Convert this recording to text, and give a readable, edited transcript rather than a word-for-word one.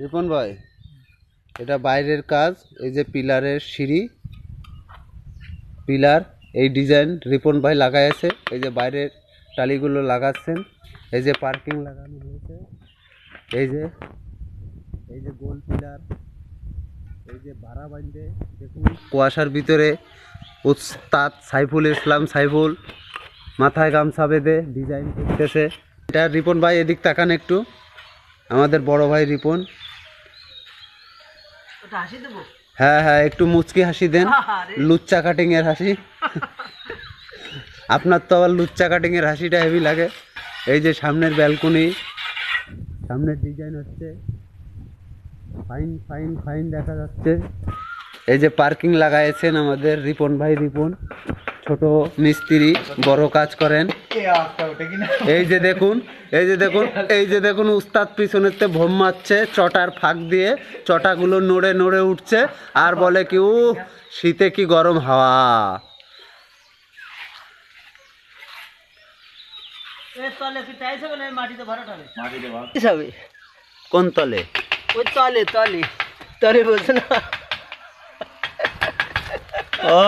রিপন ভাই, এটা বাইরের কাজ। এই যে পিলারের সিঁড়ি, পিলার এই ডিজাইন রিপন ভাই লাগাইছে। এই যে বাইরের টালিগুলো লাগাচ্ছেন। এই যে পার্কিং লাগানো হয়েছে। এই যে গোল পিলার, এই যে ভাড়া বাঁধতে দেখুন কুয়াশার ভিতরে উস্তাদ সাইফুল ইসলাম সাইফুল মাথায় গামছা বেঁধে ডিজাইন করতেছে। এটা রিপন ভাই, এদিক তাকান একটু, আমাদের বড় ভাই রিপন। হ্যাঁ হ্যাঁ, একটু মুচকি হাসি দেন, লুচ্চা কাটিং এর হাসি। আপনার তো আবার লুচ্চা কাটিং এর হাসিটা হেভি লাগে। এই যে সামনের ব্যালকনি, সামনের ডিজাইন হচ্ছে ফাইন ফাইন ফাইন দেখা যাচ্ছে। এই যে পার্কিং লাগাইছেন আমাদের রিপন ভাই। রিপন ছোট মিস্ত্রি, বড় কাজ করেন। এই যে দেখুন, এই যে দেখুন, এই যে দেখুন উস্তাদ পিছনেতে ভোম মারছে চটার ফাঁক দিয়ে। চটাগুলো নড়ে নড়ে উঠছে আর বলে কি, ও শীতে কি গরম হাওয়া। কোন তলে? ওই তলে তলে তলে বলছে না।